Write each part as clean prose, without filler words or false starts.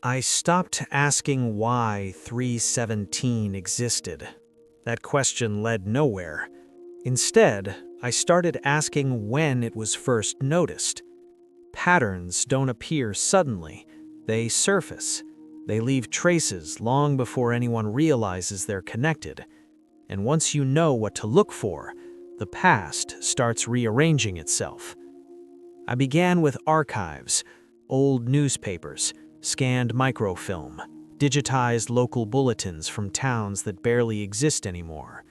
I stopped asking why 317 existed. That question led nowhere. Instead, I started asking when it was first noticed. Patterns don't appear suddenly. They surface. They leave traces long before anyone realizes they're connected. And once you know what to look for, the past starts rearranging itself. I began with archives, old newspapers, scanned microfilm, digitized local bulletins from towns that barely exist anymore.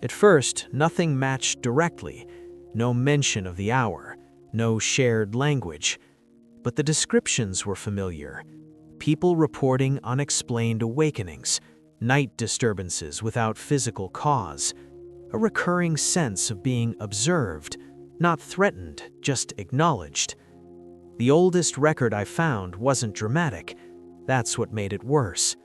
At first, nothing matched directly, no mention of the hour, no shared language. But the descriptions were familiar. People reporting unexplained awakenings, night disturbances without physical cause, a recurring sense of being observed, not threatened, just acknowledged. The oldest record I found wasn't dramatic. That's what made it worse.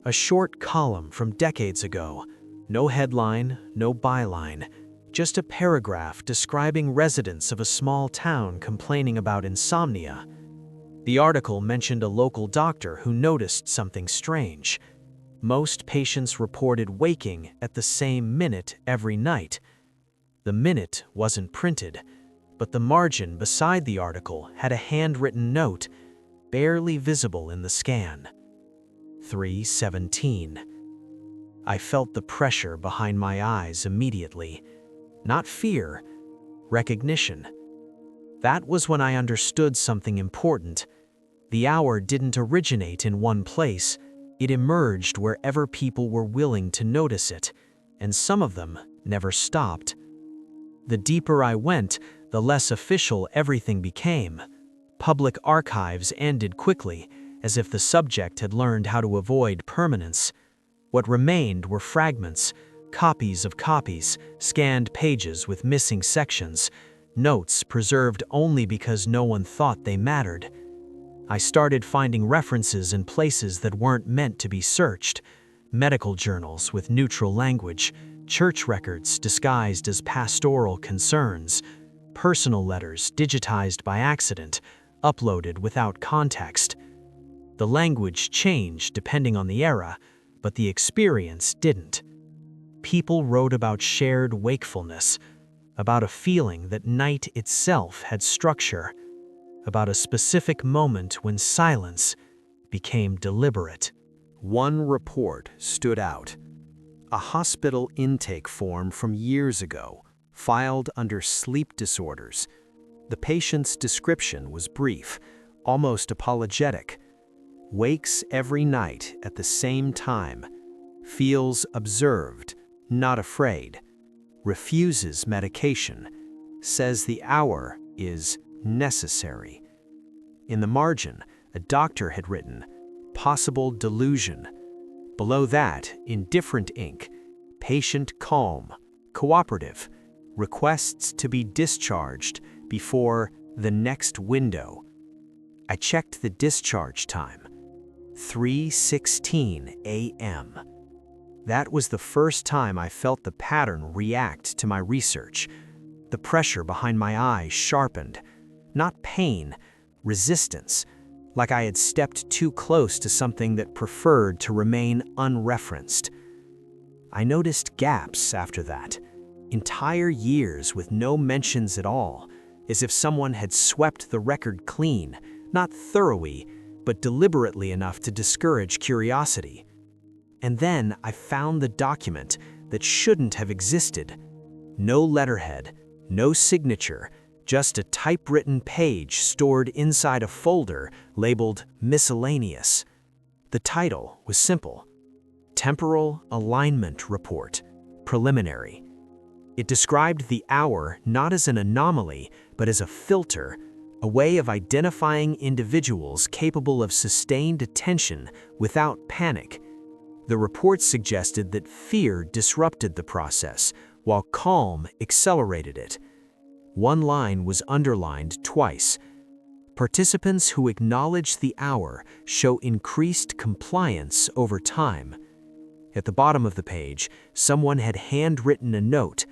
A short column from decades ago. No headline, no byline, just a paragraph describing residents of a small town complaining about insomnia. The article mentioned a local doctor who noticed something strange. Most patients reported waking at the same minute every night. The minute wasn't printed, but the margin beside the article had a handwritten note, barely visible in the scan. 317. I felt the pressure behind my eyes immediately. Not fear, recognition. That was when I understood something important. The hour didn't originate in one place. It emerged wherever people were willing to notice it, and some of them never stopped. The deeper I went, the less official everything became. Public archives ended quickly, as if the subject had learned how to avoid permanence. What remained were fragments, copies of copies, scanned pages with missing sections, notes preserved only because no one thought they mattered. I started finding references in places that weren't meant to be searched. Medical journals with neutral language, church records disguised as pastoral concerns, personal letters digitized by accident, uploaded without context. The language changed depending on the era, but the experience didn't. People wrote about shared wakefulness, about a feeling that night itself had structure, about a specific moment when silence became deliberate. One report stood out. A hospital intake form from years ago, filed under sleep disorders. The patient's description was brief, almost apologetic. Wakes every night at the same time. Feels observed, not afraid. Refuses medication. Says the hour is necessary. In the margin, a doctor had written, possible delusion. Below that, in different ink, patient calm, cooperative, requests to be discharged before the next window. I checked the discharge time, 3:16 a.m. That was the first time I felt the pattern react to my research. The pressure behind my eyes sharpened. Not pain, resistance, like I had stepped too close to something that preferred to remain unreferenced. I noticed gaps after that, entire years with no mentions at all, as if someone had swept the record clean, not thoroughly, but deliberately enough to discourage curiosity. And then I found the document that shouldn't have existed. No letterhead, no signature, just a typewritten page stored inside a folder labeled Miscellaneous. The title was simple: Temporal Alignment Report, Preliminary. It described the hour not as an anomaly, but as a filter, a way of identifying individuals capable of sustained attention without panic. The report suggested that fear disrupted the process, while calm accelerated it. One line was underlined twice. Participants who acknowledge the hour show increased compliance over time. At the bottom of the page, someone had handwritten a note.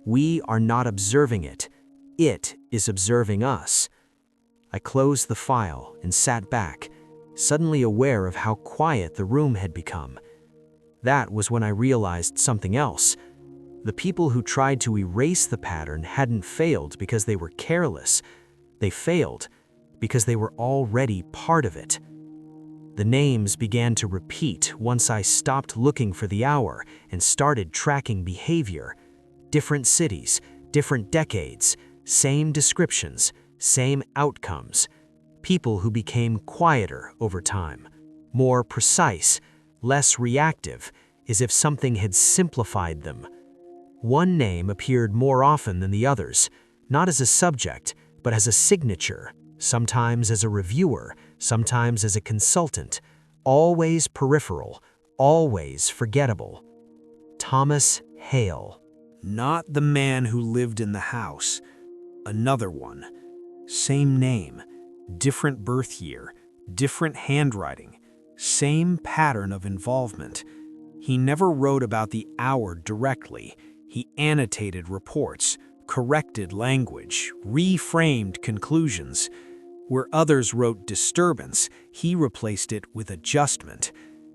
We are not observing it. It is observing us. I closed the file and sat back, suddenly aware of how quiet the room had become. That was when I realized something else. The people who tried to erase the pattern hadn't failed because they were careless. They failed because they were already part of it. The names began to repeat once I stopped looking for the hour and started tracking behavior. Different cities, different decades, same descriptions, same outcomes. People who became quieter over time, more precise, less reactive, as if something had simplified them. One name appeared more often than the others, not as a subject, but as a signature, sometimes as a reviewer, sometimes as a consultant, always peripheral, always forgettable. Thomas Hale. Not the man who lived in the house. Another one. Same name, different birth year, different handwriting, same pattern of involvement. He never wrote about the hour directly. He annotated reports, corrected language, reframed conclusions. Where others wrote disturbance, he replaced it with adjustment.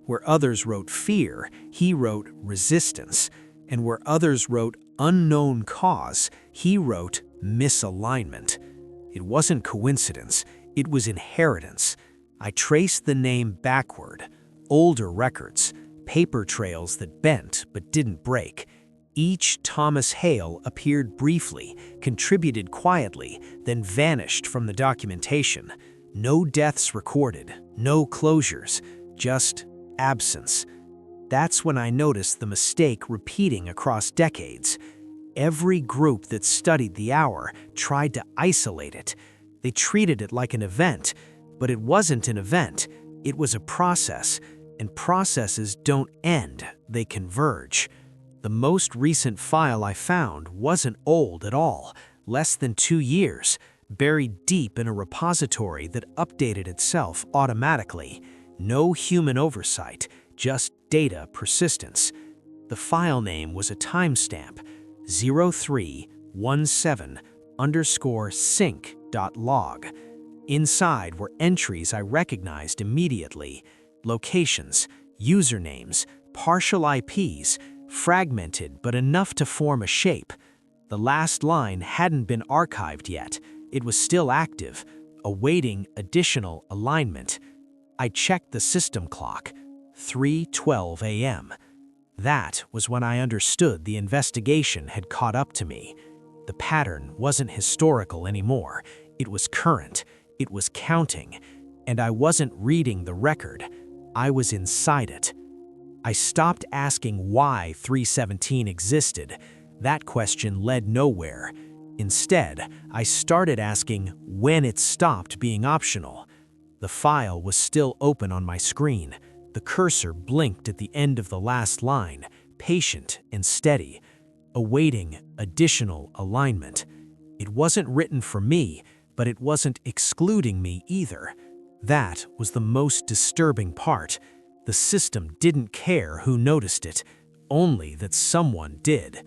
Where others wrote fear, he wrote resistance. And where others wrote unknown cause, he wrote misalignment. It wasn't coincidence, it was inheritance. I traced the name backward, older records, paper trails that bent but didn't break. Each Thomas Hale appeared briefly, contributed quietly, then vanished from the documentation. No deaths recorded, no closures, just absence. That's when I noticed the mistake repeating across decades. Every group that studied the hour tried to isolate it. They treated it like an event, but it wasn't an event. It was a process, and processes don't end, they converge. The most recent file I found wasn't old at all, less than 2 years, buried deep in a repository that updated itself automatically. No human oversight, just data persistence. The file name was a timestamp, 0317_sync.log. Inside were entries I recognized immediately: locations, usernames, partial IPs, fragmented but enough to form a shape. The last line hadn't been archived yet. It was still active, awaiting additional alignment. I checked the system clock, 3:12 a.m. That was when I understood the investigation had caught up to me. The pattern wasn't historical anymore. It was current. It was counting. And I wasn't reading the record. I was inside it. I stopped asking why 317 existed. That question led nowhere. Instead, I started asking when it stopped being optional. The file was still open on my screen. The cursor blinked at the end of the last line, patient and steady, awaiting additional alignment. It wasn't written for me, but it wasn't excluding me either. That was the most disturbing part. The system didn't care who noticed it, only that someone did.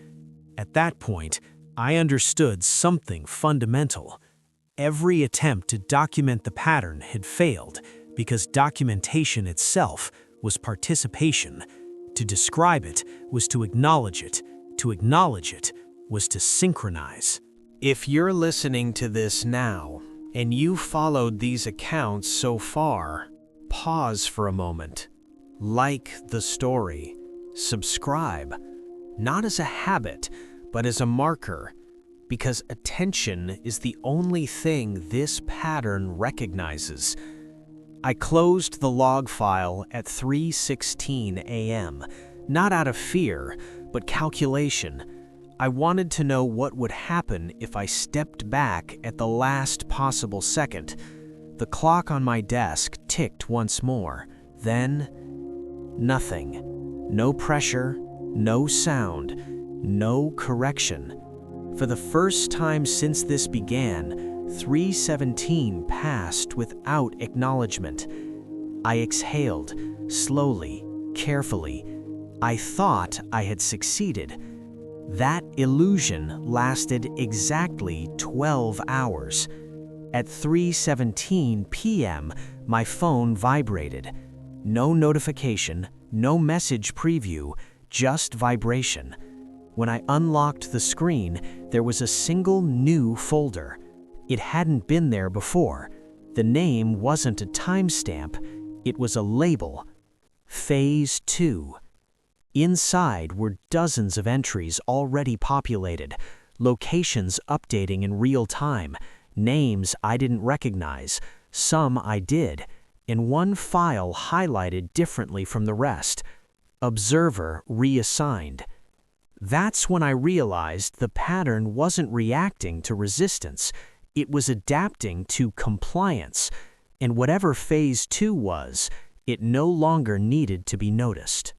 At that point, I understood something fundamental. Every attempt to document the pattern had failed because documentation itself was participation. To describe it was to acknowledge it. To acknowledge it was to synchronize. If you're listening to this now, and you followed these accounts so far, pause for a moment. Like the story. Subscribe. Not as a habit, but as a marker. Because attention is the only thing this pattern recognizes. I closed the log file at 3:16 a.m., not out of fear, but calculation. I wanted to know what would happen if I stepped back at the last possible second. The clock on my desk ticked once more. Then, nothing. No pressure, no sound, no correction. For the first time since this began, 3:17 passed without acknowledgement. I exhaled, slowly, carefully. I thought I had succeeded. That illusion lasted exactly 12 hours. At 3:17 p.m., My phone vibrated. No notification, no message preview, just vibration. When I unlocked the screen, there was a single new folder. It hadn't been there before. The name wasn't a timestamp, it was a label. Phase 2. Inside were dozens of entries already populated, locations updating in real time, names I didn't recognize, some I did, and one file highlighted differently from the rest. Observer reassigned. That's when I realized the pattern wasn't reacting to resistance, it was adapting to compliance, and whatever Phase 2 was, it no longer needed to be noticed.